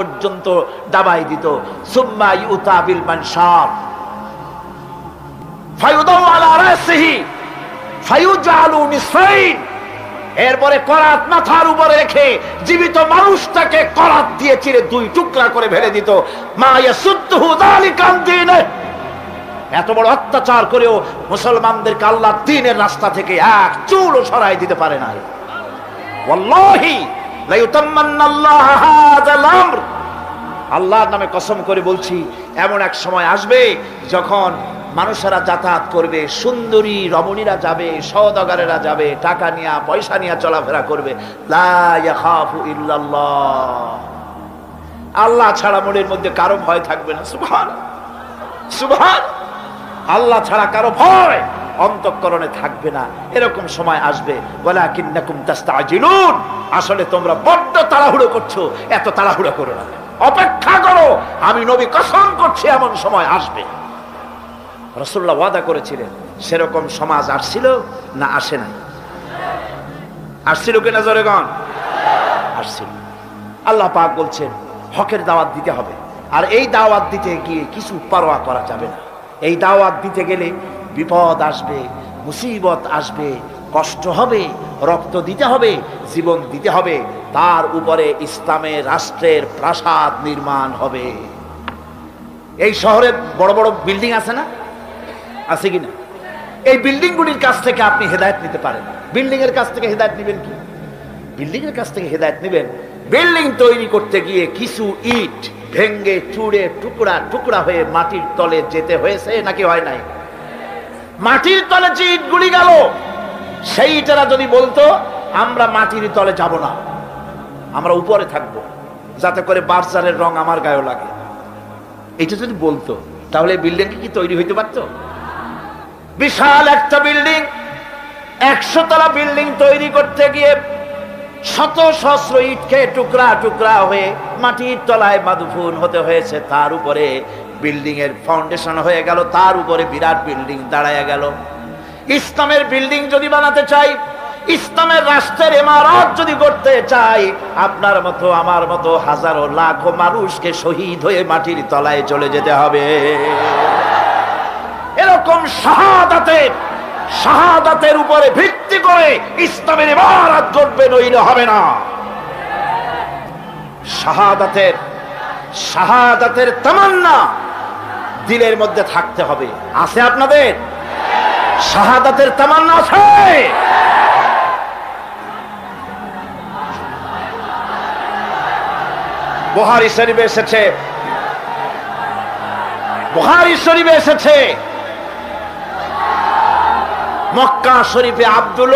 পর্যন্ত দাবাই দিত। সুম্মা ইউতা বিল মানশার ফায়ুদাউ আলা রাসিহি ফায়ুজালু নিসফাইন, এরপরে করাত মাথার উপরে রেখে জীবিত মানুষটাকে করাত দিয়ে চিরে দুই টুকরা করে ফেলে দিত। মা ইয়াসুদ্দুহু যালিকা আন দীনিহি, এত বড় অত্যাচার করেও মুসলমানদেরকে আল্লাহর দ্বীনের রাস্তা থেকে এক চুলও সরাই দিতে পারে না। ওয়াল্লাহি লা ইউতাম্মান্নাল্লাহু হাযাল আমর, আল্লাহর নামে কসম করে বলছি, এমন এক সময় আসবে যখন মানুষেরা যাতায়াত করবে, সুন্দরী রমণীরা যাবে, সওদাগরেরা যাবে, টাকা নিয়ে পয়সা নিয়ে চলাফেরা করবে। লা ইয়াখাফু ইল্লাল্লাহ, আল্লাহ ছাড়া মনের মধ্যে কারো ভয় থাকবে না। সুবহান সুবহান, আল্লাহ ছাড়া কারো ভয় অন্তঃকরণে থাকবে না। এরকম সময় আসবে। ওয়ালাকিন্নাকুম তাস্তাজিলুন, আসলে তোমরা বড্ড তাড়াহুড়ো করছো, এত তাড়াহুড়ো করো না, অপেক্ষা করো, আমি নবী কসম করছি এমন সময় আসবে। রাসূলুল্লাহ ওয়াদা করেছিলেন। সেরকম সমাজ আসছিল না আসে নাই? আসছিল কিনা জোরে গণ? আসছিল। আল্লাহ পাক বলছেন হকের দাওয়াত দিতে হবে, আর এই দাওয়াত দিতে গিয়ে কিছু পরোয়া করা যাবে না। এই দাওয়াত দিতে গেলে বিপদ আসবে, মুসিবত আসবে, কষ্ট হবে, রক্ত দিতে হবে, জীবন দিতে হবে, তার উপরে ইসলামের রাষ্ট্রের প্রাসাদ নির্মাণ হবে। এই শহরে বড় বড় বিল্ডিং আছে না? আছে কিনা? এই বিল্ডিংগুলির কাছ থেকে আপনি হেদায়েত নিতে পারেন। বিল্ডিং এর কাছ থেকে হেদায়েত নেবেন কি? বিল্ডিং এর কাছ থেকে হেদায়েত নেবেন। বিল্ডিং তৈরি করতে গিয়ে কিছু ইট ভেঙ্গে চুড়ে টুকরা টুকরা হয়ে মাটির তলে যেতে হয়েছে নাকি হয় নাই? মাটির তলে যে ইটগুলি গেল, সেই ইটেরা যদি বলতো আমরা মাটির তলে যাব না, আমরা উপরে থাকবো, যাতে করে বার্জারের রং আমার গায়ে লাগে, এটা যদি বলতো, তাহলে বিল্ডিং কি তৈরি হইতে পারতো? বিশাল একটা বিল্ডিং, 100 তলা বিল্ডিং তৈরি করতে গিয়ে শত সহস্র ইটকে টুকরা টুকরা হয়ে মাটির তলায় মাদফুন হতে হয়েছে। তার উপরে বিল্ডিং এর ফাউন্ডেশন হয়ে গেল, তার উপরে বিরাট বিল্ডিং দাঁড়ায় গেল। ইসলামের বিল্ডিং যদি বানাতে চাই, ইসলামের রাষ্ট্রের ইমারত যদি করতে চাই, আপনার মতো আমার মতো হাজারো লাখো মানুষকে শহীদ হয়ে মাটির তলায় চলে যেতে হবে। এরকম শাহাদাতের উপরে ভিত্তি করে ইসলামের ইমারত গড়বে, নইলে হবে না। শাহাদাতের তামান্না দিলের মধ্যে থাকতে হবে। আছে আপনাদের শাহাদাতের তামান্না? আছে? বুখারী শরীফে এসেছে, মক্কা শরীফে আব্দুল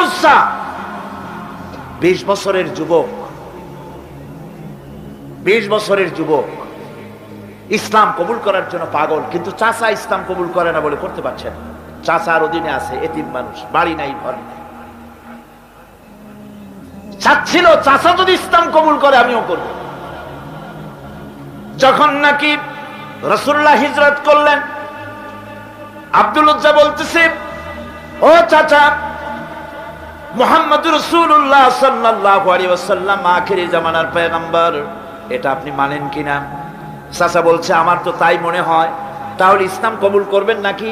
উজ্জা 20 বছরের যুবক, 20 বছরের যুবক ইসলাম কবুল করার জন্য পাগল, কিন্তু চাচা ইসলাম কবুল করে না বলে করতে পারছেন। চাচার অধীনে আছে এতিম মানুষ, বাড়ি নাই, ঘর নাই। চাচ্ছিল চাচা যদি ইসলাম কবুল করে আমিও করব। যখন নাকি রাসূলুল্লাহ হিজরত করলেন, আব্দুল উজ্জা বলতেছে, ও চাচা, মুহাম্মদুর রাসূলুল্লাহ সাল্লাল্লাহু আলাইহি ওয়াসাল্লাম আখিরি জামানার পয়গম্বর, এটা আপনি মানেন কিনা? চাচা বলছে, আমার তো তাই মনে হয়। তাহলে ইসলাম কবুল করবেন নাকি?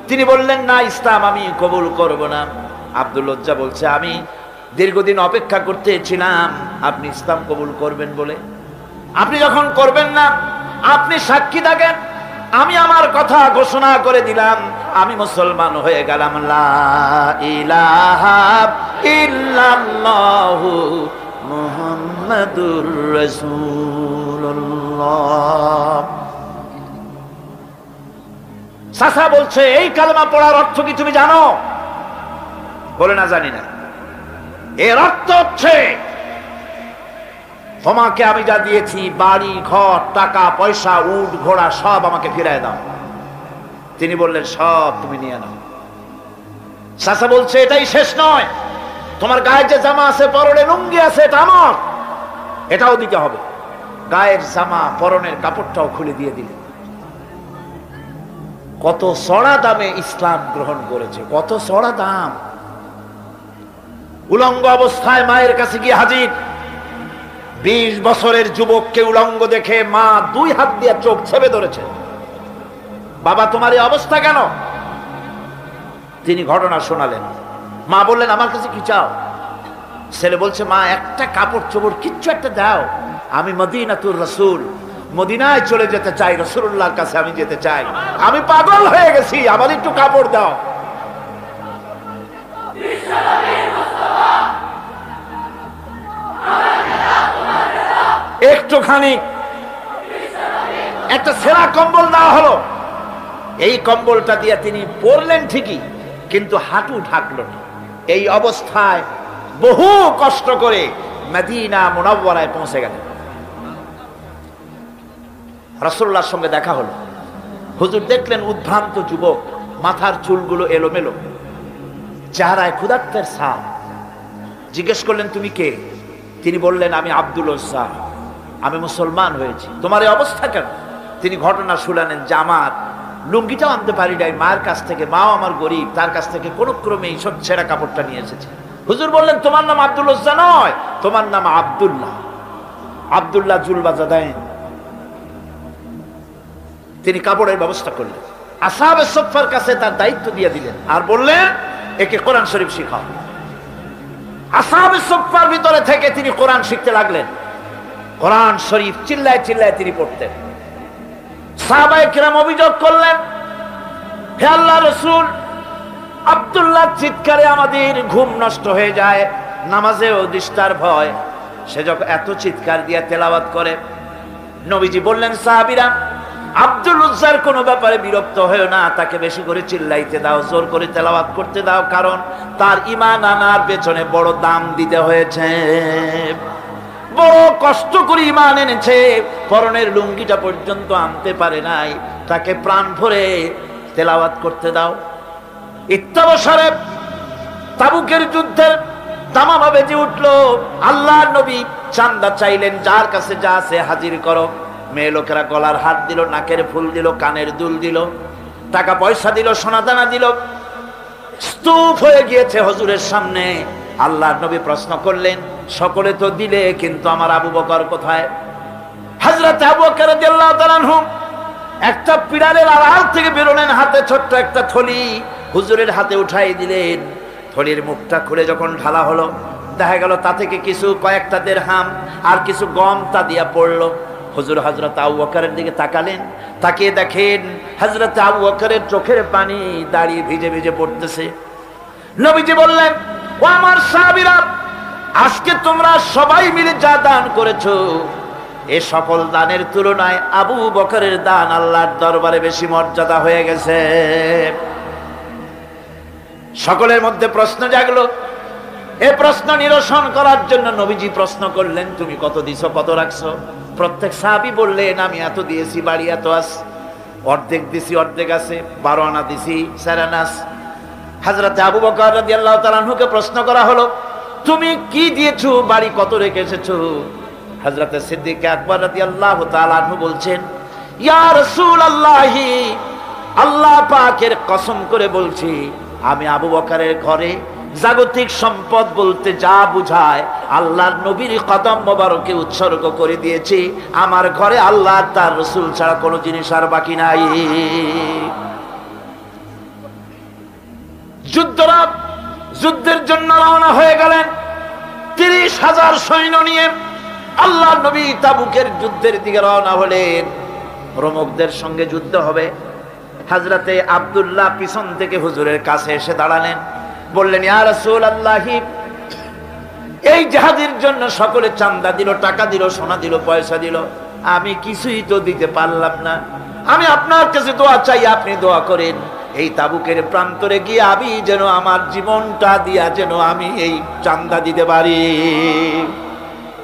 তিনি বললেন, না, ইসলাম আমি কবুল করব না। আব্দুল উজ্জা বলছে, আমি দীর্ঘদিন অপেক্ষা করতেছিলাম আপনি ইসলাম কবুল করবেন বলে। আপনি যখন করবেন না, আপনি সাক্ষী থাকেন, আমি আমার কথা ঘোষণা করে দিলাম, আমি মুসলমান হয়ে গেলাম। লা ইলাহা ইল্লাল্লাহু মুহাম্মাদুর রাসূলুল্লাহ। চাচা বলছে, এই কালেমা পড়ার অর্থ কি তুমি জানো? বলে, না, জানি না। এর অর্থ হচ্ছে, তোমাকে আমি যা দিয়েছি, বাড়ি ঘর টাকা পয়সা উট ঘোড়া, সব আমাকে ফিরায় দাও। তিনি বললেন, সব তুমি নিয়ে নাও। চাচা বলছে, এটাই শেষ নয়, তোমার গায়ে যে জামা আছে, পরনে লুঙ্গি আছে, এটা আমার, এটাও দিতে হবে। গায়ের জামা পরনের কাপড়টাও খুলে দিয়ে দিলেন। কত চড়া দামে ইসলাম গ্রহণ করেছে, কত চড়া দাম। উলঙ্গ অবস্থায় মায়ের কাছে গিয়ে হাজির, 20 বছরের যুবককে উলঙ্গ দেখে মা 2 হাত দিয়ে চোখ ছেপে ধরেছে। বাবা তোমার এই অবস্থা কেন? তিনি ঘটনা শোনালেন। মা বললেন আমার কাছে কি চাও? ছেলে বলছে মা একটা কাপড় চোপড় কিচ্ছু একটা দাও, আমি মদিনাতুর রাসূল, মদিনায় চলে যেতে চাই, রাসূলুল্লাহর কাছে আমি যেতে চাই, আমি পাগল হয়ে গেছি, আমার একটু কাপড় দাও। একটুখানি একটা সেরা কম্বল দেওয়া হলো। এই কম্বলটা দিয়ে তিনি পরলেন ঠিকই, কিন্তু হাঁটু ঢাকলো না। এই অবস্থায় বহু কষ্ট করে মদিনা মুনাওয়ারায় পৌঁছে গেলেন। রাসূলুল্লাহর সঙ্গে দেখা হলো। হুজুর দেখলেন উদ্ভ্রান্ত যুবক, মাথার চুলগুলো এলোমেলো, চেহারায় ক্ষুধার্তের ছাপ। জিজ্ঞেস করলেন তুমি কে? তিনি বললেন আমি আব্দুল উজ্জা, আমি মুসলমান হয়েছি। তোমার এই অবস্থা কেন? তিনি ঘটনা শুনালেন যে আমার লুঙ্গিটাও আনতে পারি নাই মায়ের কাছ থেকে, মাও আমার গরিব, তার কাছ থেকে কোন ক্রমে এই সব ছেঁড়া কাপড়টা নিয়ে এসেছে। হুজুর বললেন তোমার নাম আব্দুল উজ্জা নয়, তোমার নাম আব্দুল্লাহ, আব্দুল্লাহ জুলবাজাদাইন। তিনি কাপড়ের ব্যবস্থা করলেন, আসহাবে সুফফার কাছে তার দায়িত্ব দিয়ে দিলেন, আর বললেন একে কোরআন শরীফ শিখাও। আসহাবে সুফফার ভিতরে থেকে তিনি কোরআন শিখতে লাগলেন। কোরআন শরীফ চিল্লায় চিল্লায় তিনি পড়তেন। সাহাবায়ে কিরাম অভিযোগ করলেন, হে আল্লাহর রাসূল, আব্দুল্লাহ চিৎকারে আমাদের ঘুম নষ্ট হয়ে যায়, নামাজেও ডিস্টার্ব হয়, সে যখন এত চিৎকার দিয়ে তেলাওয়াত করে। নবীজি বললেন সাহাবীরা, আব্দুল উজ্জার কোনো ব্যাপারে বিরক্ত হয়েও না, তাকে বেশি করে চিল্লাইতে দাও, জোর করে তেলাওয়াত করতে দাও, কারণ তার ঈমান আনার পেছনে বড় দাম দিতে হয়েছে, বড় কষ্ট করে ঈমান এনেছে, পরনের লুঙ্গিটা পর্যন্ত আনতে পারে নাই, তাকে প্রাণ ভরে তেলাওয়াত করতে দাও। ইত্তাবসারে তাবুকের যুদ্ধের দামামা বেজে উঠলো। আল্লাহর নবী চান্দা চাইলেন, যার কাছে যা আছে হাজির করো। মেয়ে লোকেরা গলার হাত দিল, নাকের ফুল দিল, কানের দুল দিল, টাকা পয়সা দিল, সোনাদানা দিল। স্তূপ হয়ে গিয়েছে হুজুরের সামনে। আল্লাহর নবী প্রশ্ন করলেন, সকলে তো দিলে, কিন্তু আমার আবু বকর কোথায়? হযরত আবু বকর রাদিয়াল্লাহু তাআলা আনহু একটা পিড়ালের আড়াল থেকে বেরোলেন, হাতে ছোট্ট একটা থলি হুজুরের হাতে উঠাই দিলেন। থলির মুখটা খুলে যখন ঢালা হলো, দেখা গেল তা থেকে কিছু কয়েকটা দিরহাম আর কিছু গম তা দিয়া পড়লো। হুজুর হযরত আবু বকরের দিকে তাকালেন, তাকিয়ে দেখেন হযরত আবু বকরের চোখের পানি দাঁড়িয়ে ভিজে ভিজে পড়তেছে। নবীজি বললেন, ও আমার সাহাবীরা, আজকে তোমরা সবাই মিলে যা দান করেছো, এই সকল দানের তুলনায় আবু বকরের দান আল্লাহর দরবারে বেশি মর্যাদা হয়ে গেছে। সকলের মধ্যে প্রশ্ন জাগলো। এই প্রশ্ন নিরসন করার জন্য নবীজি প্রশ্ন করলেন, তুমি কত দিছো, কত রাখছো? প্রত্যেক সাহাবী বললেন, আমি এত দিয়েছি, বাড়ি এত আছে, অর্ধেক দিছি, অর্ধেক আছে, 12 আনা দিছি, 4 আনা আছে। হযরত আবু বকর রাদিয়াল্লাহু তাআলা আনহুকে প্রশ্ন করা হলো, তুমি কি দিয়েছো, বাড়ি কত রেখে এসেছো? হযরত সিদ্দিক আকবর রাদিয়াল্লাহু তাআলা আনহু বলছেন, ইয়া রাসূলুল্লাহ, আল্লাহ পাকের কসম করে বলছি, আমি আবু বকরের ঘরে জাগতিক সম্পদ বলতে যা বুঝায় আল্লাহর নবীর কদম মোবারকে উৎসর্গ করে দিয়েছি। আমার ঘরে আল্লাহ তার রাসূল ছাড়া কোনো জিনিস আর বাকি নাই। যুদ্ধের জন্য রওনা হয়ে গেলেন 30,000 সৈন্য নিয়ে। আল্লাহর নবী তাবুকের যুদ্ধের দিকে রওনা হলেন। রোমকদের সঙ্গে যুদ্ধ হবে। হযরতে আব্দুল্লাহ পিছন থেকে হুজুরের কাছে এসে দাঁড়ালেন, বললেন, ইয়া রাসূলুল্লাহ, এই জিহাদের জন্য সকলে চান্দা দিল, টাকা দিল, সোনা দিল, পয়সা দিল, আমি কিছুই তো দিতে পারলাম না। আমি আপনার কাছে দোয়া চাই, আপনি দোয়া করেন, এই তাবুকের প্রান্তরে গিয়ে আমি যেন আমার জীবনটা দিয়া যেন আমি এই চান্দা দিতে পারি,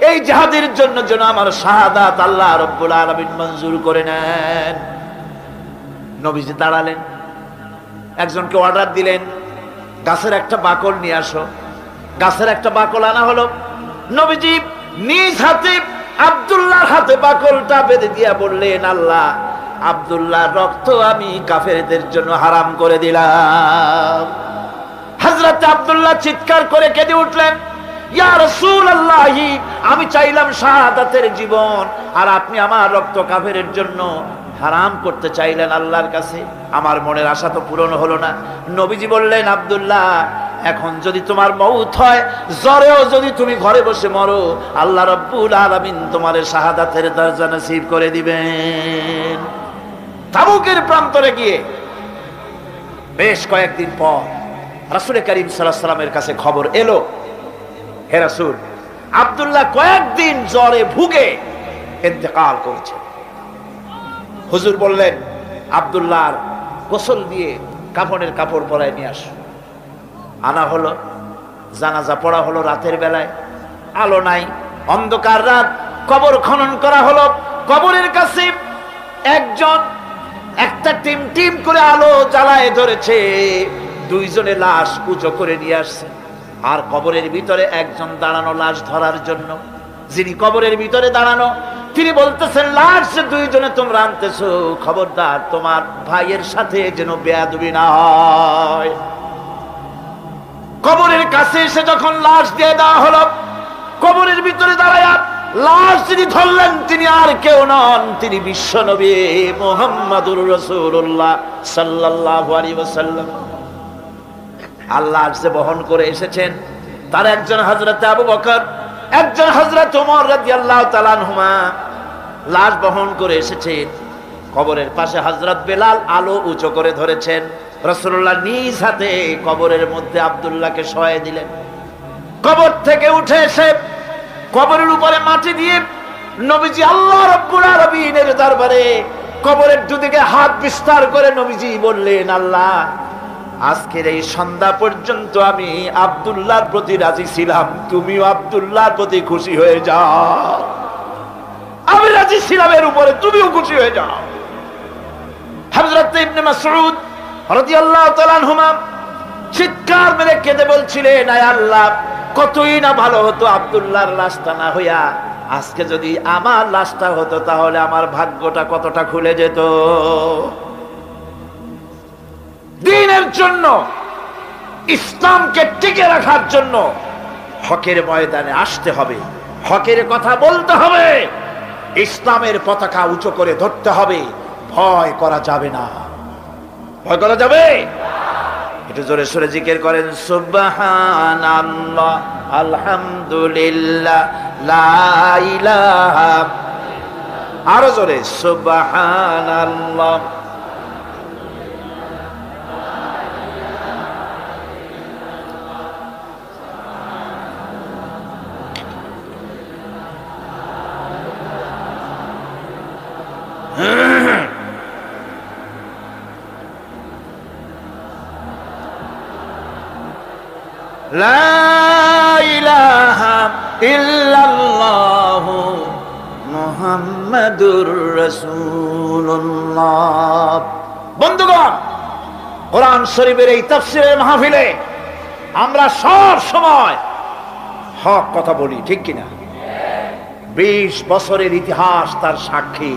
এই জিহাদের জন্য যেন আমার শাহাদাত আল্লাহ রাব্বুল আলামিন মঞ্জুর করে নেন। নবীজি দাঁড়ালেন, একজনকে অর্ডার দিলেন, গাছের একটা বাকল নিয়ে আসো। গাছের একটা বাকল আনা হলো। নবীজি নিজ হাতে আব্দুল্লাহর হাতে বাকলটা বেঁধে দিয়া বললেন, আল্লাহ, আব্দুল্লাহর রক্ত আমি কাফেরদের জন্য হারাম করে দিলাম। হযরত আব্দুল্লাহ চিৎকার করে কেঁদে উঠলেন, ইয়া রাসূলুল্লাহ, আমি চাইলাম শাহাদাতের জীবন, আর আপনি আমার রক্ত কাফেরের জন্য হারাম করতে চাইলেন আল্লাহর কাছে। আমার মনের আশা তো পূরণ হলো না। নবীজি বললেন, আব্দুল্লাহ, এখন যদি তোমার মউত হয়, জ্বরেও যদি তুমি ঘরে বসে মরো, আল্লাহ রাব্বুল আলামিন তোমার শাহাদাতের দরজা নসিব করে দিবেন। তাবুকের প্রান্তরে গিয়ে বেশ কয়েকদিন পর রাসূল করিম সাল্লাল্লাহু আলাইহি ওয়াসাল্লামের কাছে খবর এলো, হে রাসূল, আব্দুল্লাহ কয়েকদিন জ্বরে ভুগে ইন্তেকাল করেছে। হুজুর বললেন, আব্দুল্লাহর গোসল দিয়ে কাফনের কাপড় পরায় নিয়ে আসো। আনা হলো, জানাজা পড়া হলো রাতের বেলায়, আলো নাই, অন্ধকার রাত। কবর খনন করা হলো। কবরের কাছে একজন একটা টিম টিম করে আলো জ্বালায় ধরেছে, দুইজনে লাশ উঁচু করে নিয়ে আসছে। আর কবরের ভিতরে একজন দাঁড়ানো লাশ ধরার জন্য। যিনি কবরের ভিতরে দাঁড়ানো, তিনি বলতেছেন, লাশ দুইজনে তোমরা আনতেছো, খবরদার তোমার ভাইয়ের সাথে যেন বেয়াদবি না হয়। কবরের কাছে এসে যখন লাশ দিয়ে দেওয়া হলো, কবরের ভিতরে দাঁড়ায়া লাশ যিনি ধরলেন, তিনি আর কেউ নন, তিনি বিশ্বনবী মুহাম্মদুর রাসূলুল্লাহ সাল্লাল্লাহু আলাইহি ওয়াসাল্লাম। আল্লাহ যে বহন করে এসেছেন, তার একজন হযরত আবু বকর, একজন হযরত ওমর রাদিয়াল্লাহু তাআলা আনহুমা লাশ বহন করে এসেছেন। কবরের পাশে হযরত বেলাল আলো উঁচু করে ধরেছেন। রাসূলুল্লাহ নিজ হাতে কবরের মধ্যে আব্দুল্লাহকে শোয়াই দিলেন। কবর থেকে উঠে এসে কবরের উপরে মাটি দিয়ে নবীজি আল্লাহ রাব্বুল আলামিনের দরবারে কবরের দুদিকে হাত বিস্তার করে নবীজি বললেন, আল্লাহ, আজকের এই সন্ধ্যা পর্যন্ত আমি আব্দুল্লাহর প্রতি রাজি ছিলাম, তুমিও আব্দুল্লাহর প্রতি খুশি হয়ে যাও। আমি রাজি ছিলাম এর উপরে, তুমিও খুশি হয়ে যাও। হযরত ইবনে মাসউদ রাদিয়াল্লাহু তাআলা আনহুমা চিৎকার মেরে কেঁদে বলছিলেন, আয় আল্লাহ, কতই না ভালো হতো আব্দুল্লাহর লাশটা না হইয়া আজকে যদি আমার লাশটা হতো, তাহলে আমার ভাগ্যটা কতটা খুলে যেত। দ্বীনের জন্য, ইসলামকে টিকে রাখার জন্য হকের ময়দানে আসতে হবে, হকের কথা বলতে হবে, ইসলামের পতাকা উঁচু করে ধরতে হবে। ভয় করা যাবে না। ভয় করা যাবে? একটু জোরে সোরে জিকির করেন, সুবহানাল্লাহ, আলহামদুলিল্লাহ, লা ইলাহা, আরো জোরে, সুবহানাল্লাহ। লা ইলাহা ইল্লাল্লাহু মুহাম্মাদুর রাসূলুল্লাহ। বন্ধুগণ, কোরআন শরীফের এই তাফসীরের মাহফিলে আমরা সব সময় হক কথা বলি, ঠিক কিনা? 20 বছরের ইতিহাস তার সাক্ষী।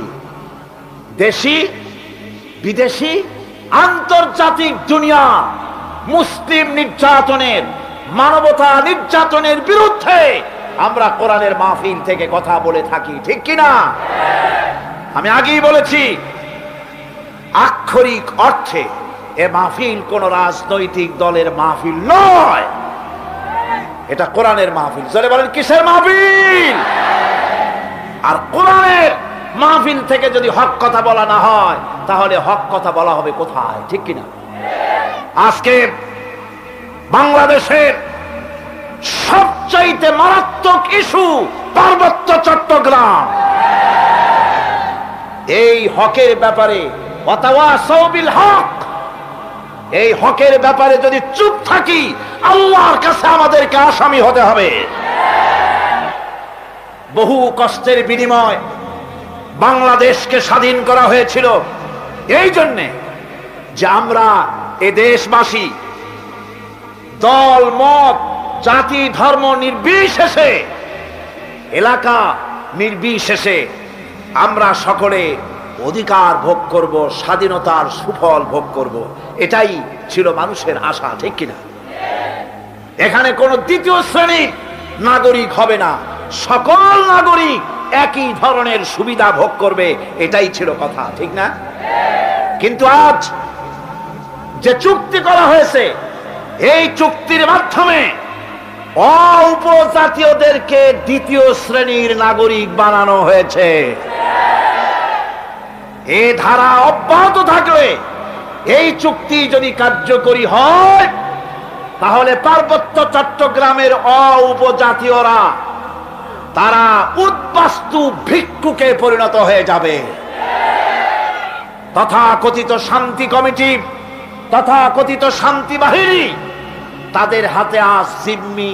দেশি বিদেশি আন্তর্জাতিক দুনিয়া মুসলিম নির্যাতনের, মানবতা নির্যাতনের বিরুদ্ধে আমরা কোরআনের মাহফিল থেকে কথা বলে থাকি, ঠিক কিনা? আমি আগেই বলেছি, আক্ষরিক অর্থে এ মাহফিল কোন রাজনৈতিক দলের মাহফিল নয়, এটা কোরআনের মাহফিল। জোরে বলেন, কিসের মাহফিল? আর কোরআনের মাহফিল থেকে যদি হক কথা বলা না হয়, তাহলে হক কথা বলা হবে কোথায়, ঠিক কিনা? আজকে বাংলাদেশের সবচাইতে মারাত্মক ইস্যু পার্বত্য চট্টগ্রাম। এই হকের ব্যাপারে ওয়াতাওয়াসাউ বিল হক, এই হকের ব্যাপারে যদি চুপ থাকি, আল্লাহর কাছে আমাদেরকে আসামি হতে হবে। বহু কষ্টের বিনিময় বাংলাদেশকে স্বাধীন করা হয়েছিল এই জন্যে যে আমরা এ দেশবাসী দল মত জাতি ধর্ম নির্বিশেষে, এলাকা নির্বিশেষে আমরা সকলে অধিকার ভোগ করব, স্বাধীনতার সুফল ভোগ করব। এটাই ছিল মানুষের আশা, ঠিক কিনা? এখানে কোন দ্বিতীয় শ্রেণী নাগরিক হবে না, সকল নাগরিক একই ধরনের সুবিধা ভোগ করবে, এটাই ছিল কথা, ঠিক না? কিন্তু আজ যে চুক্তি করা হয়েছে, এই চুক্তির মাধ্যমে উপজাতীয়দেরকে দ্বিতীয় শ্রেণীর নাগরিক বানানো হয়েছে। এই ধারা অব্যাহত থাকলে, এই চুক্তি যদি কার্যকরী হয়, তাহলে পার্বত্য চট্টগ্রামের উপজাতীয়রা তারা উদ্বাস্তু ভিক্ষুকে পরিণত হয়ে যাবে। তথাকথিত শান্তি কমিটি, তথাকথিত শান্তি বাহিনী, তাদের হাতে আজ জিম্মি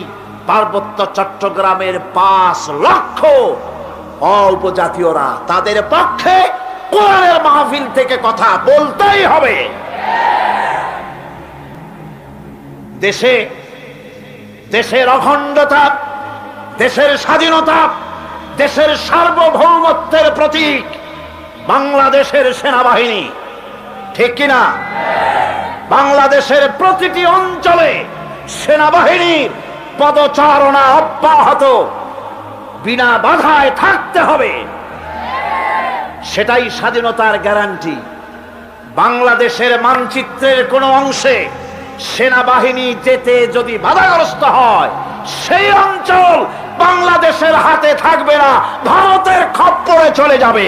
পার্বত্য চট্টগ্রামের 5 লক্ষ উপজাতীয়রা। তাদের পক্ষে কোরআনের মাহফিল থেকে কথা বলতেই হবে। দেশের অখণ্ডতা, দেশের স্বাধীনতা, দেশের সার্বভৌমত্বের প্রতীক বাংলাদেশের সেনাবাহিনী, ঠিক কিনা? বাংলাদেশের প্রতিটি অঞ্চলে সেনাবাহিনীর পদচারণা অব্যাহত, বিনা বাধায় থাকতে হবে। সেটাই স্বাধীনতার গ্যারান্টি। বাংলাদেশের মানচিত্রের কোন অংশে সেনাবাহিনী যেতে যদি বাধাগ্রস্ত হয়, সেই অঞ্চল বাংলাদেশের হাতে থাকবে না, ভারতের খপ্পরে চলে যাবে।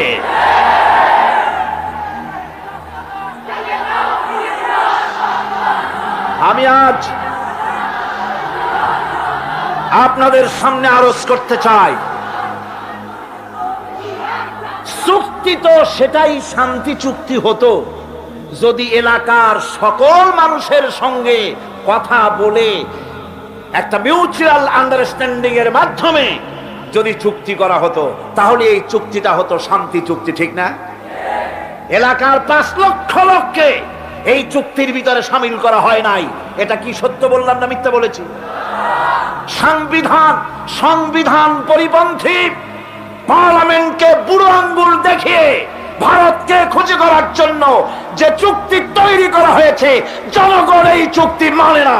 আমি আজ আপনাদের সামনে আরজ করতে চাই, চুক্তি তো সেটাই শান্তি চুক্তি হতো যদি এলাকার সকল মানুষের সঙ্গে কথা বলে একটা মিউচুয়াল আন্ডারস্ট্যান্ডিং এর মাধ্যমে যদি চুক্তি করা হতো, তাহলে এই চুক্তিটা হতো শান্তি চুক্তি, ঠিক না? এলাকার 5 লক্ষ লোককে এই চুক্তির ভিতরে সামিল করা হয় নাই। এটা কি সত্য বললাম না মিথ্যা বলেছি? সংবিধান পরিপন্থী পার্লামেন্টকে বুড়ো আঙ্গুল দেখিয়ে ভারতকে খুশি করার জন্য যে চুক্তি তৈরি করা হয়েছে, জনগণ এই চুক্তি মানে না।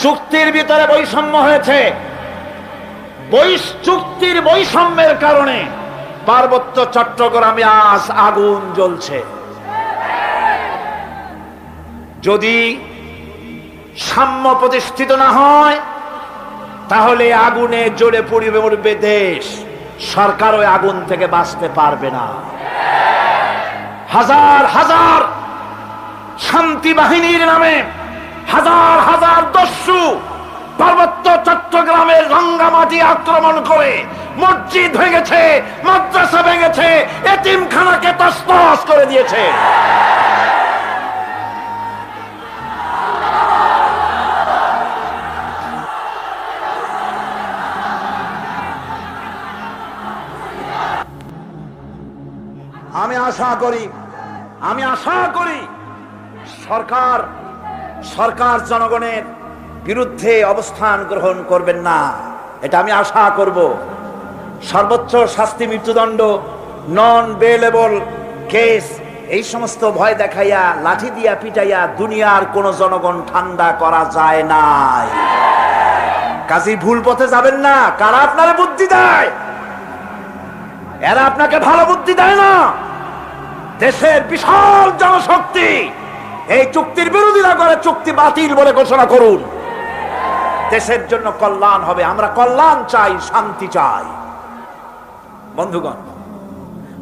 চুক্তির ভিতরে বৈষম্য হয়েছে। চুক্তির বৈষম্যের কারণে পার্বত্য চট্টগ্রামে আজ আগুন জ্বলছে। যদি সাম্য প্রতিষ্ঠিত না হয়, তাহলে আগুনে জ্বলে পুড়বে দেশ। সরকার ওই আগুন থেকে বাঁচতে পারবে না। হাজার হাজার শান্তি বাহিনীর নামে হাজার হাজার দস্যু পার্বত্য চট্টগ্রামের রাঙ্গামাটি আক্রমণ করে মসজিদ ভেঙেছে, মাদ্রাসা ভেঙেছে, এতিমখানাকে তছনছ করে দিয়েছে। আমি আশা করি সরকার জনগণের বিরুদ্ধে অবস্থান গ্রহণ করবেন না, এটা আমি আশা করব। সর্বোচ্চ শাস্তি মৃত্যুদণ্ড, নন বেলেবল কেস, এই সমস্ত ভয় দেখাইয়া লাঠি দিয়া পিটাইয়া দুনিয়ার কোন জনগণ ঠান্ডা করা যায় নাই। কাজী ভুল পথে যাবেন না। কারা আপনার বুদ্ধি দেয়? এরা আপনাকে ভালো বুদ্ধি দেয় না। দেশের বিশাল জনশক্তি এই চুক্তির বিরোধিতা করে চুক্তি বাতিল বলে ঘোষণা করুন। দেশের জন্য কল্যাণ হবে। আমরা কল্যাণ চাই, শান্তি চাই। বন্ধুগণ,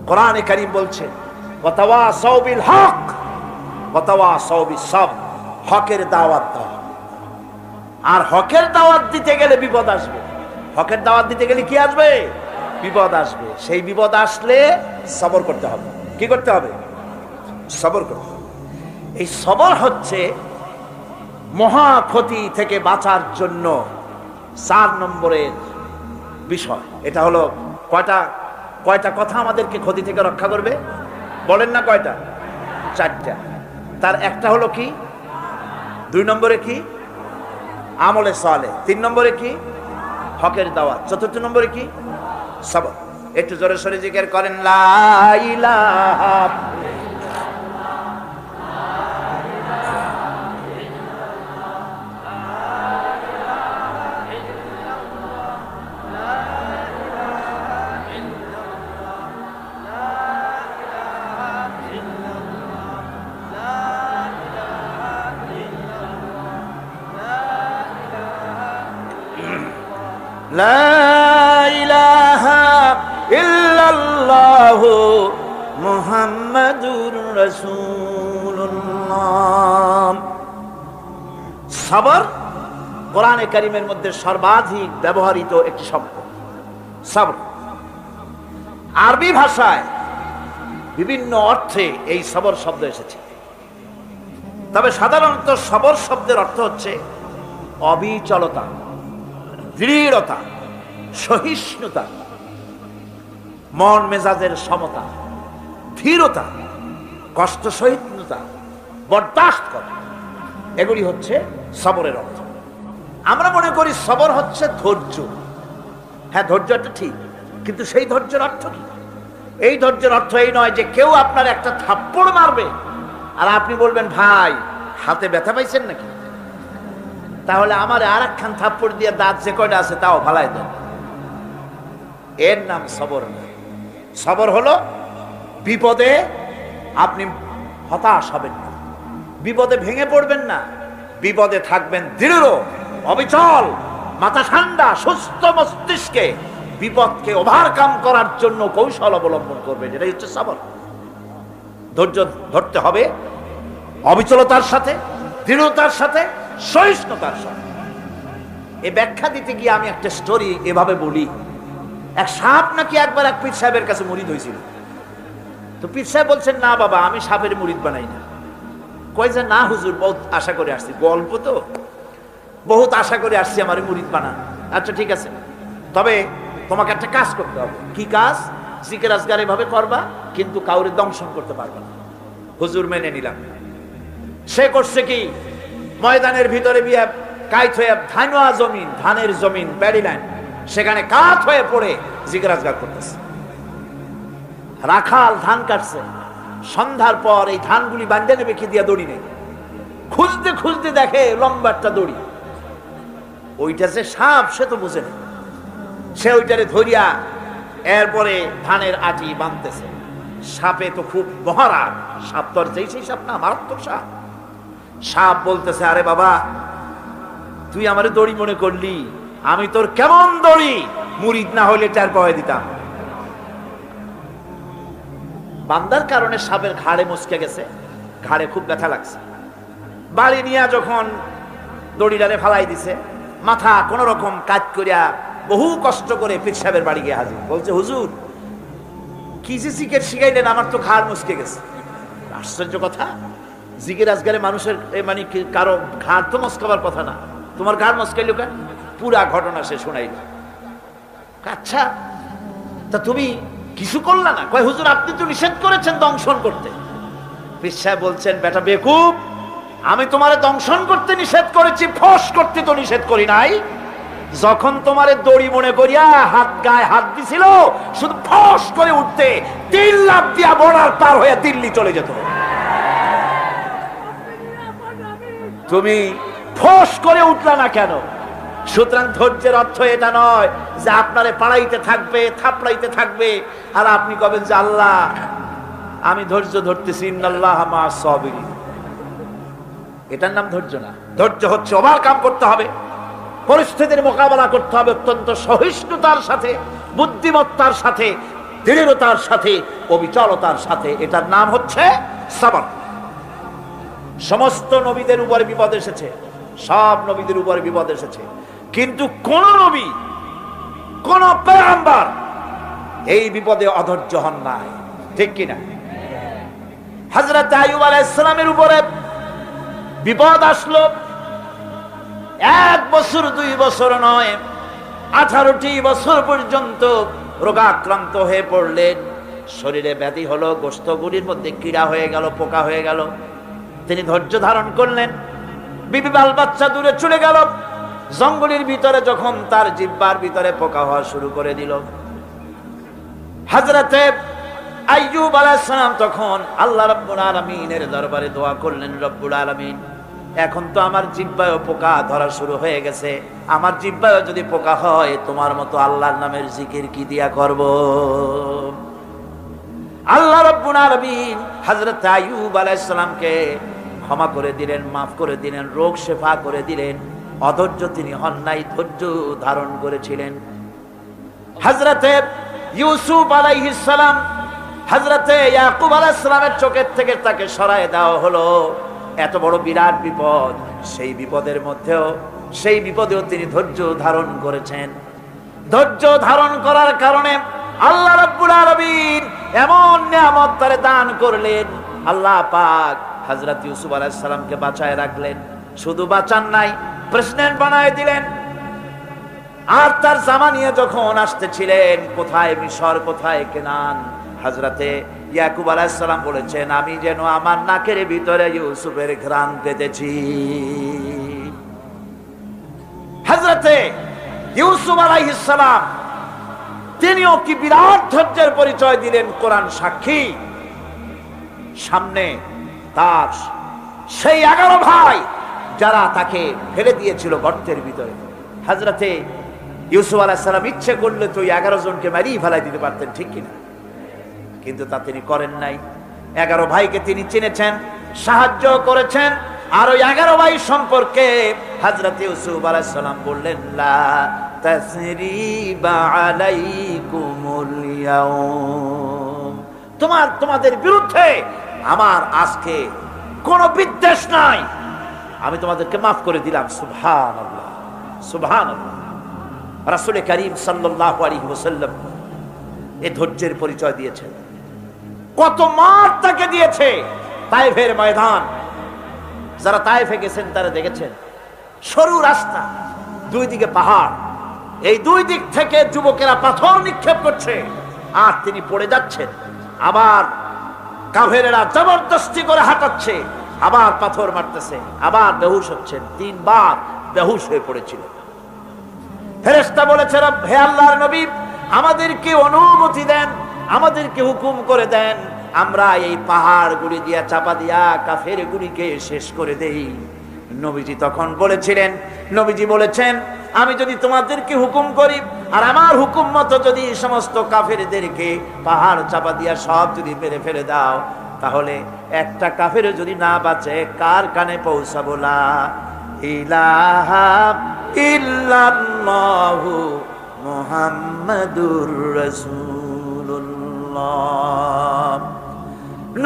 কোরআনে কারীম বলছে ওয়াতাওয়াসাউ বিল হক ওয়াতাওয়াসাউ বিস সাবর, হকের দাওয়াত দাও। আর হকের দাওয়াত দিতে গেলে বিপদ আসবে। হকের দাওয়াত দিতে গেলে কি আসবে? বিপদ আসবে। সেই বিপদ আসলে সবর করতে হবে। কি করতে হবে? সবর করতে হবে। এই সবর হচ্ছে মহা ক্ষতি থেকে বাঁচার জন্য 4 নম্বরের বিষয়। এটা হলো কয়টা কথা আমাদেরকে ক্ষতি থেকে রক্ষা করবে? বলেন না কয়টা? 4টা। তার একটা হলো কি? 2 নম্বরে কি? আমলে সালেহ। 3 নম্বরে কি? হকের দাওয়াত। চতুর্থ নম্বরে কি? সবর। একটু জোরে সরে জিকির করেন লা ইলাহা লা ইলাহা ইল্লাল্লাহু মুহাম্মাদুর রাসূলুল্লাহ। সবর কোরআনে কারীমের মধ্যে সর্বাধিক ব্যবহৃত একটি শব্দ সবর। আরবি ভাষায় বিভিন্ন অর্থে এই সবর শব্দ এসেছে, তবে সাধারণত সবর শব্দের অর্থ হচ্ছে অবিচলতা, দৃঢ়তা, সহিষ্ণুতা, মন মেজাজের সমতা, ধীরতা, কষ্ট সহিষ্ণুতা, বরদাস্ত করা, এগুলি হচ্ছে সবরের অর্থ। আমরা মনে করি সবর হচ্ছে ধৈর্য। হ্যাঁ, ধৈর্যটা ঠিক, কিন্তু সেই ধৈর্যের অর্থ কি? এই ধৈর্যের অর্থ এই নয় যে কেউ আপনার একটা থাপ্পড় মারবে আর আপনি বলবেন ভাই হাতে ব্যথা পাইছেন নাকি, তাহলে আমার আর একখান থাপ্পড় দিয়ে দাঁত যে কয়টা আছে তাও ফালাই দেন। এর নাম সবর না। সবর হলো বিপদে আপনি হতাশ হবেন না, বিপদে ভেঙে পড়বেন না, বিপদে থাকবেন দৃঢ়, অবিচল, মাথা ঠান্ডা, সুস্থ মস্তিষ্কে বিপদকে ওভারকাম করার জন্য কৌশল অবলম্বন করবেন। এটাই হচ্ছে সবর। ধৈর্য ধরতে হবে অবিচলতার সাথে, দৃঢ়তার সাথে, সহিষ্ণুতার সাথে। এই ব্যাখ্যা দিতে গিয়ে আমি একটা স্টোরি এভাবে বলি। এক সাপ নাকি একবার এক পীর সাহেবের কাছে মুরিদ হয়েছিল। তো পীর সাহেব বলছেন, না বাবা আমি সাপের মুরিদ বানাই না। কয় যে না হুজুর, বহুত আশা করে আসছি, গল্প তো বহুত আশা করে আসছি, আমার মুরিদ বানান। আচ্ছা ঠিক আছে, তবে তোমাকে একটা কাজ করতে হবে। কি কাজ? জিকির আজকার এভাবে করবা, কিন্তু কাউরে দংশন করতে পারবে না। হুজুর মেনে নিলাম। সে করছে কি, ময়দানের ভিতরে বিয়ে কাইত হয়ে ধানুয়া জমিন, ধানের জমিন, প্যাডি লাইন, সেখানে কাত হয়ে পড়ে জিকির আজকার করতেছে। রাখাল ধান কাটছে, সন্ধ্যার পর এই ধানগুলি বান্ধে নেবে কি দিয়া দড়ি নেই, খুঁজতে খুঁজতে দেখে লম্বা একটা দড়ি। ওইটা যে সাপ সে তো বুঝে না, সে ওইটারে ধরিয়া এরপরে ধানের আটি বাঁধতেছে। সাপে তো খুব মহারাগ, সাপ তো আর যেই সেই সাপ না, মারাত্মক সাপ। সাপ বলতেছে, আরে বাবা তুই আমারে দড়ি মনে করলি, আমি তোর কেমন দড়ি, মুরিদ না হইলে টার পাওয়া দিতাম। বান্দার কারণে সাপের ঘাড়ে মুচকে গেছে, ঘাড়ে খুব ব্যথা লাগছে। বাড়ি নিয়ে যখন দড়িটারে ফালাই দিছে, মাথা কোন রকম কাজ করিয়া বহু কষ্ট করে পীর সাহেবের বাড়ি গিয়ে হাজির। বলছে, হুজুর কি যে জিকির শিখাইলেন, আমার তো ঘাড় মুচকে গেছে। আশ্চর্য কথা, জিকির আজকারে মানুষের মানে কারো ঘাড় তো মস্কাবার কথা না, তোমার ঘাড় মস্কাইল কেন? পুরা ঘটনা সে শোনাইল। আচ্ছা তা তুমি কিছু করলা না? কয় হুজুর আপনি তো নিষেধ করেছেন দংশন করতে। পীর সাহেব বলছেন, বেটা বেকুব, আমি তোমারে দংশন করতে নিষেধ করেছি, ফস করতে তো নিষেধ করি নাই। যখন তোমারে দড়ি মনে করিয়া হাত গায়ে হাত দিছিল, শুধু ফস করে উঠতে 3 লাখ দিয়া বর্ডার পার হয়ে দিল্লি চলে যেত। তুমি ফস করে উঠলা না কেন? সুতরাং ধৈর্যের অর্থ এটা নয় যে আপনারে পাড়াইতে থাকবে, থাপড়াইতে থাকবে, আর আপনি কবেন যে আল্লাহ আমি ধৈর্য ধরতেছি, ইন্নাল্লাহা মা'আস সাবিরিন। এটার নাম ধৈর্য না। ধৈর্য হচ্ছে ওভারকাম করতে হবে, পরিস্থিতির মোকাবেলা করতে হবে অত্যন্ত সহিষ্ণুতার সাথে, বুদ্ধিমত্তার সাথে, দৃঢ়তার সাথে, অবিচলতার সাথে। এটার নাম হচ্ছে সবর। সমস্ত নবীদের উপরে বিপদ এসেছে, সব নবীদের উপরে বিপদ এসেছে, কিন্তু কোন নবী, কোন পয়গম্বর এই বিপদে অধৈর্য হন নাই। ঠিক কিনা? হযরত আইয়ুব আলাইহিস সালামের উপরে বিপদ আসলো, 1 বছর 2 বছর নয়, 18টি বছর পর্যন্ত রোগাক্রান্ত হয়ে পড়লেন। শরীরে ব্যাধি হলো, গোশতগুলির মধ্যে কীড়া হয়ে গেল, পোকা হয়ে গেল। তিনি ধৈর্য ধারণ করলেন। বিবি বাল বাচ্চা দূরে চলে গেল, জঙ্গলের ভিতরে যখন তার জিহ্বার ভিতরে পোকা হওয়া শুরু করে দিল, হযরতে আইয়ুব আলাইহিস সালাম তখন আল্লাহ রাব্বুল আলামিনের দরবারে দোয়া করলেন, রব্বুল আলামিন এখন তো আমার জিহ্বায় পোকা ধরা শুরু হয়ে গেছে, আমার জিহ্বায় যদি পোকা হয় তোমার মতো আল্লাহর নামের জিকির কি দিয়া করব? আল্লাহ রাব্বুল আলামিন হযরত আইয়ুব আলাইহিস সালামকে ক্ষমা করে দিলেন, মাফ করে দিলেন, রোগ শেফা করে দিলেন। অধৈর্য তিনি হন নাই, ধৈর্য ধারণ করেছিলেন। হযরতে ইউসুফ আলাইহিস সালাম, হযরতে ইয়াকুব আলাইহিস সালামের চোখের থেকে তাকে সরায় দেওয়া হলো, এত বড় বিরাট বিপদ, সেই বিপদেও তিনি ধৈর্য ধারণ করেছেন। ধৈর্য ধারণ করার কারণে আল্লাহ রাব্বুল আলামিন এমন নিয়ামত তারে দান করলেন। আল্লাহ পাক হযরত ইউসুফ আলাইহিস সালামকে বাঁচায় রাখলেন, শুধু বাঁচান নাই, প্রেসিডেন্ট বানায় দিলেন। আর তার জামা নিয়ে যখন আসতেছিলেন, কোথায় মিশর, কোথায় কেনান, হযরতে ইয়াকুব আলাইহিস সালাম বলেছেন, আমি যেন আমার নাকের ভিতরে ইউসুফের ঘ্রাণ পেতেছি। হযরতে ইউসুফ আলাইহিস সালাম তিনিও কি বিরাট ধৈর্যের পরিচয় দিলেন, কোরআন সাক্ষী। সামনে তার সেই 11 ভাই যারা তাকে ফেলে দিয়েছিল গর্তের ভিতরে। হযরতে ইউসুফ আলাইহিস সালাম ইচ্ছে করলে তো 11 জনকে মারিয়ে ফেলাই দিতে পারতেন, ঠিক কিনা? কিন্তু তা তিনি করেন নাই। 11 ভাইকে তিনি চিনেছেন, সাহায্য করেছেন। আর ওই 11 ভাই সম্পর্কে হযরত ইউসুফ আলাইহিস সালাম বললেন, লা তাসরিবা আলাইকুমুল ইয়াউম, তোমাদের বিরুদ্ধে আমার আজকে কোনো বিদ্বেষ নাই, আমি তোমাদেরকে মাফ করে দিলাম। সুবহানাল্লাহ, সুবহানাল্লাহ। রাসূল করিম সাল্লাল্লাহু আলাইহি ওয়াসাল্লাম এই ধৈর্যের পরিচয় দিয়েছেন। কত মার তাকে দিয়েছে তায়েফের ময়দান। যারা তায়েফে গেছেন তারা দেখেছেন, সরু রাস্তা, দুই দিকে পাহাড়, এই দুই দিক থেকে যুবকেরা পাথর নিক্ষেপ করছে, আর তিনি পড়ে যাচ্ছেন। আবার কাফেরেরা জবরদস্তি করে হাঁটাচ্ছে, আবার পাথর মারতেছে, আবার বেহুশ হচ্ছেন। 3 বার বেহুশ হয়ে পড়েছিল। ফেরেশতা বলেছে, হে আল্লাহর নবী, আমাদেরকে অনুমতি দেন, আমাদেরকে হুকুম করে দেন, আমরা এই পাহাড় গুলি দিয়া চাপা দিয়া কাফের গুলিকে শেষ করে দেই। নবীজি তখন বলেছিলেন, নবীজি বলেছেন, আমি যদি তোমাদেরকে হুকুম করি আর আমার হুকুম মতো যদি সমস্ত কাফেরদেরকে পাহাড় চাপা দিয়া সব যদি মেরে ফেলে দাও, তাহলে একটা কাফের যদি না বাঁচে, কার কানে পৌঁছাবো? লা ইলাহা ইল্লাল্লাহু মুহাম্মাদুর রাসূলুল্লাহ।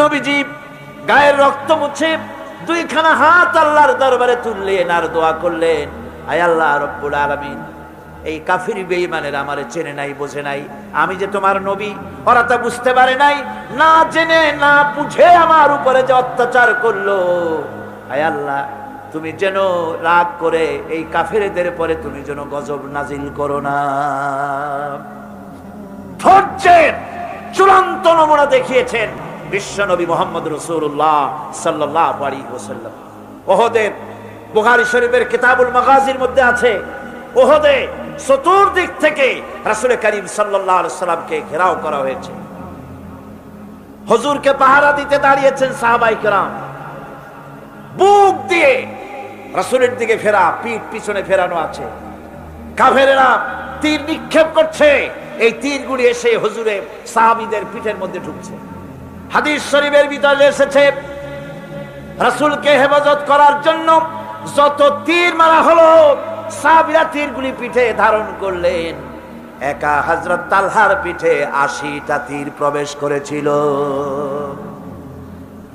নবীজি গায়ের রক্ত মুছে 2খানা হাত আল্লাহর দরবারে তুললেন আর দোয়া করলেন, আয় আল্লাহ রব্বুল আলামিন, এই কাফির বেঈমানেরা আমারে চেনে নাই, বোঝে নাই, আমি যে তোমার নবী, ওরা তা বুঝতে পারে নাই, না জেনে না বুঝে আমার উপরে যে অত্যাচার করলো, আয় আল্লাহ তুমি যেন রাগ করে এই কাফেরদের পরে তুমি যেন গজব নাজিল করো না। ধৈর্যের চূড়ান্ত নমুনা দেখিয়েছেন বিশ্বনবী মুহাম্মদ রাসূলুল্লাহ সাল্লাল্লাহু আলাইহি ওয়াসাল্লাম। উহুদের বুখারী শরীফের কিতাবুল মাগাজির মধ্যে আছে, উহুদে চতুর্দিক থেকে রাসূল করিম সাল্লাল্লাহু আলাইহি ওয়াসাল্লামকে ঘেরাও করা হয়েছে। হুজুরকে পাহারা দিতে দাঁড়িয়েছেন সাহাবায়ে কেরাম, বুক দিয়ে রাসূলের দিকে ফেরা, পিঠ পিছনে ফেরানো আছে। কাফেরেরা তীর নিক্ষেপ করছে, এই তীরগুলি এসে হুজুরের সাহাবীদের পিঠের মধ্যে ঢুকছে। হাদিস শরীফের ভিতরে এসেছে, রাসূলকে হেফাজত করার জন্য যত তীর মারা হলো, সাহাবীরা তীরগুলি পিঠে ধারণ করলেন। একা হযরত তালহার পিঠে 80টা তীর প্রবেশ করেছিল।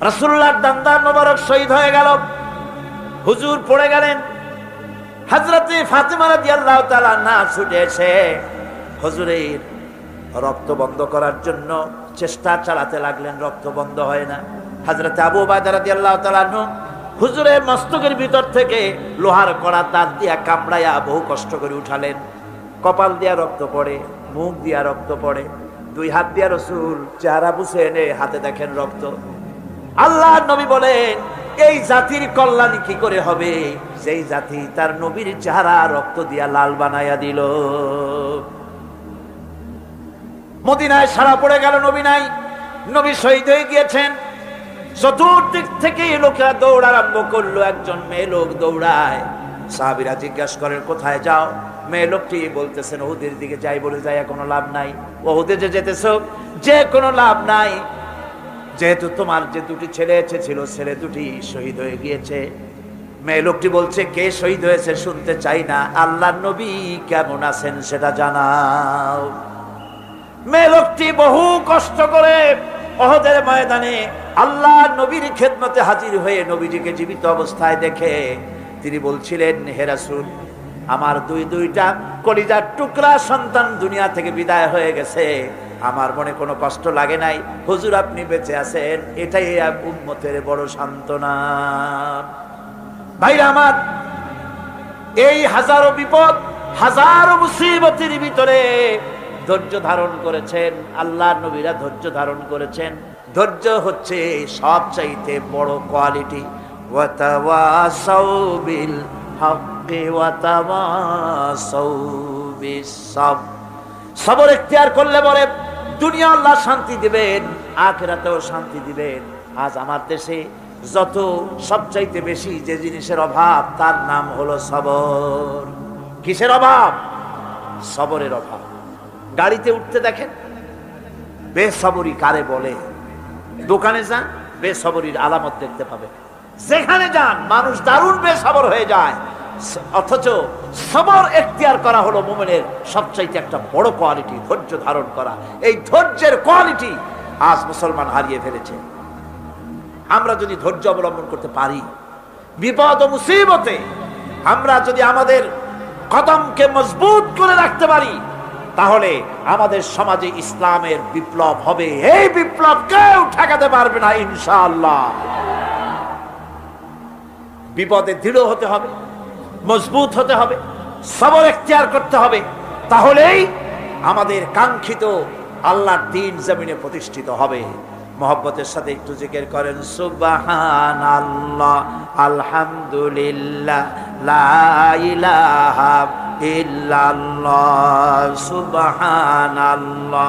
রাসূলুল্লাহর দান্দার মোবারক শহীদ হয়ে গেল, হুজুর পড়ে গেলেন। হযরত ফাতিমা রাদিয়াল্লাহু তাআলা আনহা ছুটে এসে হুজুরের রক্ত বন্ধ করার জন্য চেষ্টা চালাতে লাগলেন, রক্ত বন্ধ হয় না। হযরত আবু উবাইদা রাদিয়াল্লাহু তাআলা আনহু হুজুরের মস্তকের ভিতর থেকে লোহার কড়া দাঁত দিয়া কামড়াইয়া বহু কষ্ট করে উঠালেন। কপাল দিয়া রক্ত পড়ে, মুখ দিয়া রক্ত পড়ে, 2 হাত দিয়া রাসূল চেহারা বুঝে এনে হাতে দেখেন রক্ত। আল্লাহর নবী বলেন, এই জাতির কল্যাণ কি করে হবে যেই জাতি তার নবীর চেহারা রক্ত দিয়া লাল বানাইয়া দিল। মদিনায় সারা পড়ে গেল, নবী নাই, নবী শহীদ হয়ে গিয়েছেন। চতুর্দিক থেকে লোকেরা দৌড় আরম্ভ করলো, একজন মেয়ে লোক দৌড়ায়। সাহাবীরা জিজ্ঞাসা করেন কোথায় যাও? মেয়ে লোকটি বলতেছেন উহুদের দিকে যাই। বলে যাই কোনো লাভ নাই, উহুদে যে যেতেছো যে কোনো লাভ নাই, যেহেতু তোমার যে দুটি ছেলে ছিল ছেলে দুটি শহীদ হয়ে গিয়েছে। মেয়ে লোকটি বলছে কে শহীদ হয়েছে শুনতে চাই না, আল্লাহর নবী কেমন আছেন সেটা জানাও। মেয়ে লোকটি বহু কষ্ট করে উহুদের ময়দানে আল্লাহর নবীর খেদমতে হাজির হয়ে নবীজিকে জীবিত অবস্থায় দেখে তিনি বলছিলেন, হে রাসূল, আমার দুইটা কলিজার টুকরা সন্তান দুনিয়া থেকে বিদায় হয়ে গেছে, আমার মনে কোনো কষ্ট লাগে নাই, হুজুর আপনি বেঁচে আছেন, এটাই উম্মতের বড় সান্ত্বনা। ভাইরা আমার, এই হাজারো বিপদ হাজারো মুসিবতের ভিতরে ধৈর্য ধারণ করেছেন আল্লাহর নবীরা, ধৈর্য ধারণ করেছেন। ধৈর্য হচ্ছে সবচাইতে বড় কোয়ালিটি। ওয়াতাওয়াসাউ বিল হাক্কি ওয়াতাওয়াসাউ বিস-সাবর। সবর ইখতিয়ার করলে পরে দুনিয়া আল্লাহ শান্তি দিবেন, আখিরাতেও শান্তি দিবেন। আজ আমার দেশে যত সবচাইতে বেশি যে জিনিসের অভাব তার নাম হলো সবর। কিসের অভাব? সবরের অভাব। গাড়িতে উঠতে দেখেন বেসবরি কারে বলে, দোকানে যান বেসবরির আলামত দেখতে পাবে, যেখানে যান মানুষ দারুণ বেসবর হয়ে যায়। অথচ সবর ইখতিয়ার করা হলো মুমিনের সবচাইতে একটা বড় কোয়ালিটি, ধৈর্য ধারণ করা। এই ধৈর্যের কোয়ালিটি আজ মুসলমান হারিয়ে ফেলেছে। আমরা যদি ধৈর্য অবলম্বন করতে পারি, বিপদ ও মুসিবতে আমরা যদি আমাদের কদমকে মজবুত করে রাখতে পারি, তাহলে আমাদের সমাজে ইসলামের বিপ্লব হবে। এই বিপ্লব কেউ ঠেকাতে পারবে না ইনশাআল্লাহ। বিপদে দৃঢ় হতে হবে, মজবুত হতে হবে, সবর ইখতিয়ার করতে হবে, তাহলেই আমাদের কাঙ্ক্ষিত আল্লাহর দ্বীন জমিনে প্রতিষ্ঠিত হবে। মহব্বতের সাথে একটু জিকির করেন সুবহানাল্লাহ, আলহামদুলিল্লাহ, লা ইলাহা ইল্লাল্লাহ, সুবহানাল্লাহ,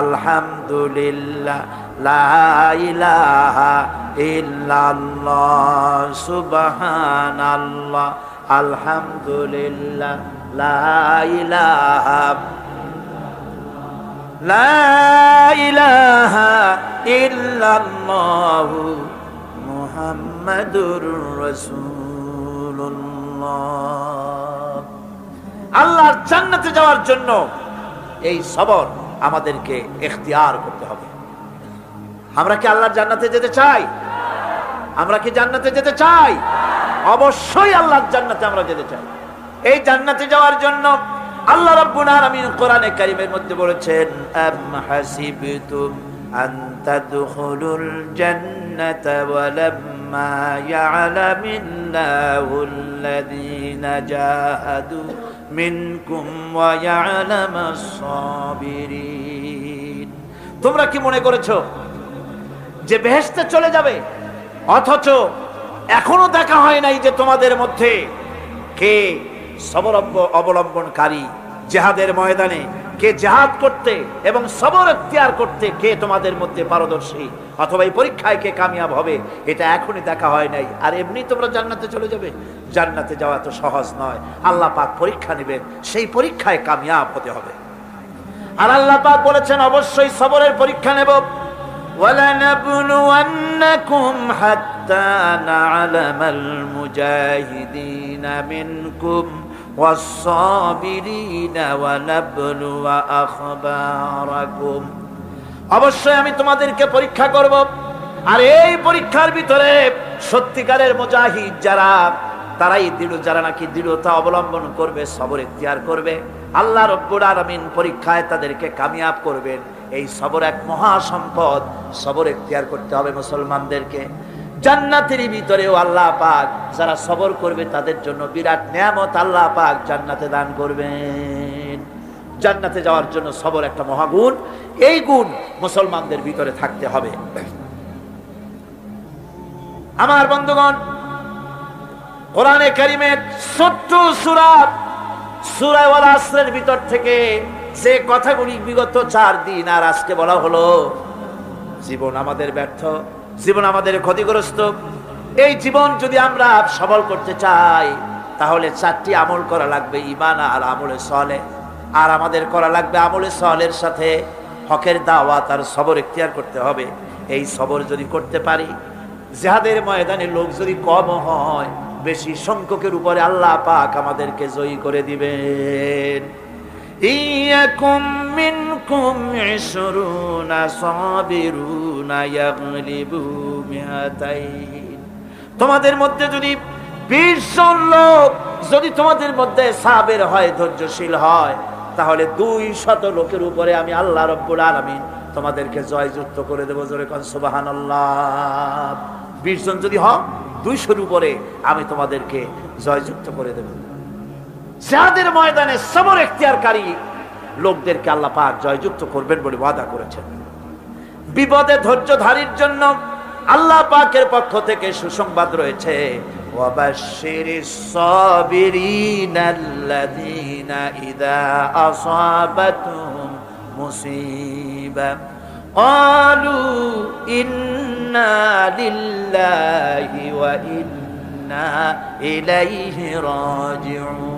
আলহামদুলিল্লাহ, লা ইলাহা ইল্লাল্লাহ, সুবহানাল্লাহ, আলহামদুলিল্লাহ, লা ইলাহা ইল্লাল্লাহ, মুহাম্মাদুর রাসূলুল্লাহ। আল্লাহর জান্নাতে যাওয়ার জন্য এই সবর আমাদেরকে ইখতিয়ার করতে হবে। আমরা কি আল্লাহর জান্নাতে যেতে চাই? আমরা কি জান্নাতে যেতে চাই? অবশ্যই আল্লাহর জান্নাতে আমরা যেতে চাই। এই জান্নাতে যাওয়ার জন্য আল্লাহ রাব্বুল আলামিন কোরআনে কারীমের মধ্যে বলেছেন, আম হাসিবতুম আন তাদখুলুল জান্নাতা ওয়া লাম্মা ইয়ালামিল্লাহুল্লাযীনা জাহাদু মিনকুম ওয়া ইয়ালামাস সাবিরিন। তোমরা কি মনে করেছো যে বেহেশতে চলে যাবে, অথচ এখনো দেখা হয় নাই যে তোমাদের মধ্যে কে সবর অবলম্বনকারী, জিহাদের ময়দানে কে জিহাদ করতে এবং সবর ইখতিয়ার করতে কে তোমাদের মধ্যে পারদর্শী, অথবা এই পরীক্ষায় কে কামিয়াব হবে, এটা এখনই দেখা হয় নাই। আর এমনি তোমরা জান্নাতে চলে যাবে? জান্নাতে যাওয়া তো সহজ নয়। আল্লাহ পাক পরীক্ষা নেবেন, সেই পরীক্ষায় কামিয়াব হতে হবে। আর আল্লাহ পাক বলেছেন অবশ্যই সবরের পরীক্ষা নেব। وَلَنَبْلُوَنَّكُمْ حَتَّى نَعْلَمَ الْمُجَاهِدِينَ مِنْكُمْ وَالصَّابِرِينَ وَنَبْلُوَ أَخْبَارَكُمْ। অবশ্যই আমি তোমাদেরকে পরীক্ষা করব, আর এই পরীক্ষার ভিতরে সত্যিকারের মুজাহিদ যারা, তারাই দৃঢ়, যারা নাকি দৃঢ়তা অবলম্বন করবে, সবর ইখতিয়ার করবে, আল্লাহ রাব্বুল আলামিন পরীক্ষায় তাদেরকে কামিয়াব করবেন। এই সবর এক মহা সম্পদ। সবর ইখতিয়ার করতে হবে মুসলমানদেরকে। জান্নাতের ভিতরেও আল্লাহ পাক যারা সবর করবে তাদের জন্য বিরাট নিয়ামত আল্লাহ পাক জান্নাতে দান করবেন। জান্নাতে যাওয়ার জন্য সবর একটা মহাগুণ। এই গুণ মুসলমানদের ভিতরে থাকতে হবে। আমার বন্ধুগণ, কোরআনে কারীমের ছোট্ট সূরা ওয়াল আসরের ভিতর থেকে যে কথাগুলি বিগত 4 দিন আর আজকে বলা হলো, জীবন আমাদের ব্যর্থ, জীবন আমাদের ক্ষতিগ্রস্ত। এই জীবন যদি আমরা সবল করতে চাই তাহলে 4টি আমল করা লাগবে, ঈমান আর আমলে সালেহ। আর আমাদের করা লাগবে আমলে সালেহের সাথে হকের দাওয়াত আর সবর ইখতিয়ার করতে হবে। এই সবর যদি করতে পারি, জিহাদের ময়দানে লোক যদি কম হয়, বেশি সংখ্যকের উপরে আল্লাহ পাক আমাদেরকে জয়ী করে দিবেন। ইয়াকুম মিনকুম 20 সাবিরুনা ইয়াগলিবু মিআতাইন। তোমাদের মধ্যে যদি 20 জন লোক যদি তোমাদের মধ্যে সাবের হয়, ধৈর্যশীল হয়, তাহলে 200 লোকের উপরে আমি আল্লাহ রাব্বুল আলামিন তোমাদেরকে জয়যুক্ত করে দেব। জোরে কোন সুবহানাল্লাহ। 20 জন যদি হয়, 200-র উপরে আমি তোমাদেরকে জয়যুক্ত করে দেব। জিহাদের ময়দানে সবর ইখতিয়ারকারী লোকদেরকে আল্লাহ পাক জয়যুক্ত করবেন বলে ওয়াদা করেছেন। বিপদে ধৈর্যধারীর জন্য আল্লাহ পাকের পক্ষ থেকে সুসংবাদ রয়েছে, ওয়াবাশশিরিস সাবিরিনাল্লাযীনা ইযা আসাবাতুহুম মুসিবা ক্বালু ইন্না লিল্লাহি ওয়া ইন্না ইলাইহি রাজিউন।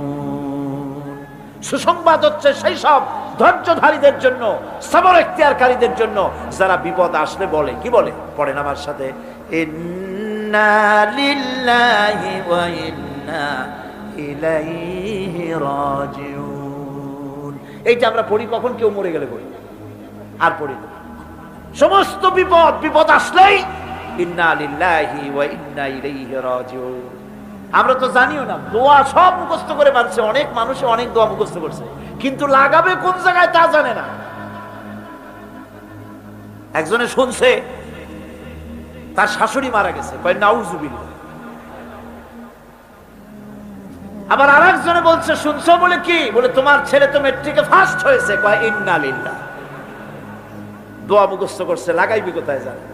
সুসংবাদ হচ্ছে সেই সব ধৈর্যধারীদের জন্য, সবর ইখতিয়ারকারীদের জন্য, যারা বিপদ আসলে বলে, কি বলে? পড়েন আমার সাথে, ইন্না লিল্লাহি ওয়া ইন্না ইলাইহি রাজিউন। এইটা আমরা পড়ি কখন? কেউ মরে গেলে পড়ি, আর পড়ি না। সমস্ত বিপদ আসলেই ইন্না লিল্লাহি ওয়া ইন্না ইলাইহি রাজিউন। আমরা তো জানিও না, দোয়া সব মুখস্থ করে মানছে, অনেক মানুষ অনেক দোয়া মুখস্থ করছে, কিন্তু লাগাবে কোন জায়গায় তা জানে না। একজনে শুনছে তার শাশুড়ি মারা গেছে, কয় নাউজুবিল্লাহ। আবার আরেকজনে বলছে, শুনছো বলে কি? বলে তোমার ছেলে তো মেট্রিকে ফার্স্ট হয়েছে, কয় ইন্না লিল্লাহ। দোয়া মুখস্থ করছে, লাগাইবি কোথায় জানে।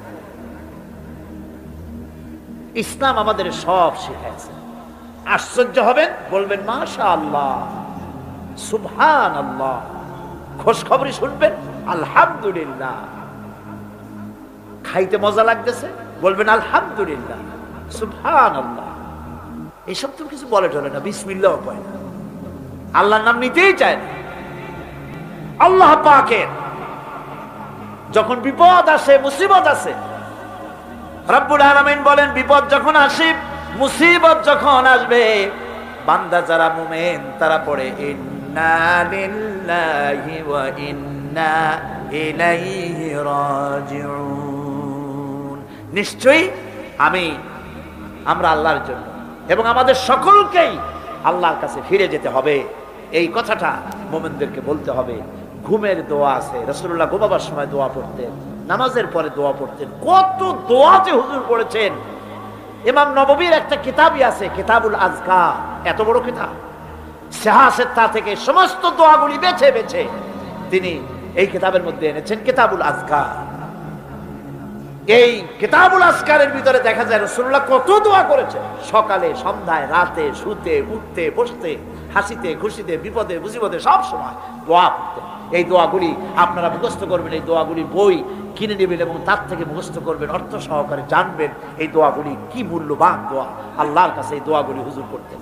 ইসলাম আমাদের সব শিখাইছে। আশ্চর্য হবেন, বলবেন মাশাআল্লাহ, সুবহানাল্লাহ। খোঁজ খবরই শুনবেন, আলহামদুলিল্লাহ। খাইতে মজা লাগতেছে, বলবেন আলহামদুলিল্লাহ, সুবহানাল্লাহ। এইসব তো কিছু বলে টলে না, বিসমিল্লাহ কয় না, আল্লাহর নাম নিতেই চায় না। আল্লাহ পাকের যখন বিপদ আসে, মুসিবত আসে, রব্বুল আলামিন বলেন, বিপদ যখন আসে, মুসিবত যখন আসবে, বান্দা যারা মুমিন তারা পড়ে ইন্না লিল্লাহি ওয়া ইন্না ইলাইহি রাজিউন। নিশ্চয়ই আমরা আল্লাহর জন্য এবং আমাদের সকলকেই আল্লাহর কাছে ফিরে যেতে হবে, এই কথাটা মুমিনদেরকে বলতে হবে। ঘুমের দোয়া আছে, রাসূলুল্লাহ ঘুমাবার সময় দোয়া পড়তেন, নামাজের পরে দোয়া পড়তেন। কত দোয়াতে হুজুর পড়েছেন। ইমাম নববীর একটা কিতাবই আছে, কিতাবুল আজকার, এত বড় কিতাব। সিহাসেত্তা থেকে সমস্ত দোয়াগুলি বেছে বেছে তিনি এই কিতাবের মধ্যে এনেছেন, কিতাবুল আজকার। এই কিতাবুল আজকারের ভিতরে দেখা যায় রাসূলুল্লাহ কত দোয়া করেছেন। সকালে, সন্ধ্যায়, রাতে, শুতে, উঠতে, বসতে, হাসিতে, খুশিতে, বিপদে, মুসিবতে, সব সময় দোয়া পড়তেন। এই দোয়াগুলি আপনারা মুখস্থ করবেন, এই দোয়াগুলি বই কিনে নেবেন এবং তার থেকে মুখস্থ করবেন, অর্থ সহকারে জানবেন এই দোয়াগুলি কি মূল্যবান দোয়া। আল্লাহর কাছে এই দোয়াগুলি হুজুর করতেন।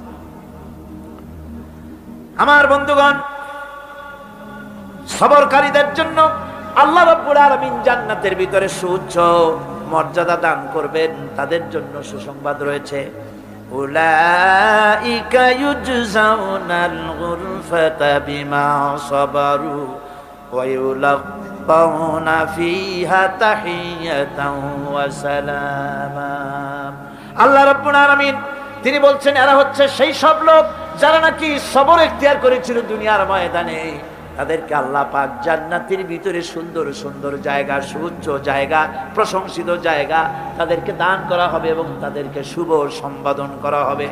আমার বন্ধুগণ, সবরকারীদের জন্য আল্লাহ রাব্বুল আলামিন জান্নাতের ভিতরে সুউচ্চ মর্যাদা দান করবেন। তাদের জন্য সুসংবাদ রয়েছে, উলাইকা ইউজজাউনাল গুরফাতা বিমা সাবারু ওয়া ইউলাক্কাউনা ফিহা তাহিয়াতাও ওয়া সালামা। আল্লাহ রাব্বুল আলামিন তিনি বলছেন, এরা হচ্ছে সেই সব লোক যারা নাকি সবর ইখতিয়ার করেছিল দুনিয়ার ময়দানে। তাদেরকে আল্লাহ পাক জান্নাতের ভিতরে সুন্দর সুন্দর জায়গা, সুউচ্চ জায়গা, প্রশংসিত জায়গা তাদেরকে দান করা হবে এবং তাদেরকে শুভ সম্বোধন করা হবে।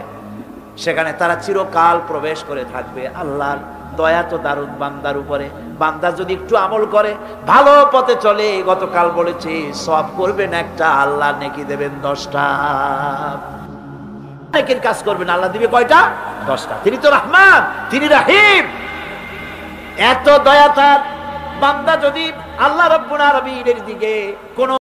সেখানে তারা চিরকাল প্রবেশ করে থাকবে, আল্লাহর দয়া তো দারুণ বান্দার উপরে। বান্দা যদি একটু আমল করে, ভালো পথে চলে, গতকাল বলেছি সওয়াব করবেন একটা, আল্লাহ নেকি দেবেন 10টা। নেকির কাজ করবেন, আল্লাহ দিবে কয়টা? 10টা। তিনি তো রহমান, তিনি রহিম, এত দয়া তার। বান্দা যদি আল্লাহ রাব্বুল আলামিনের দিকে কোন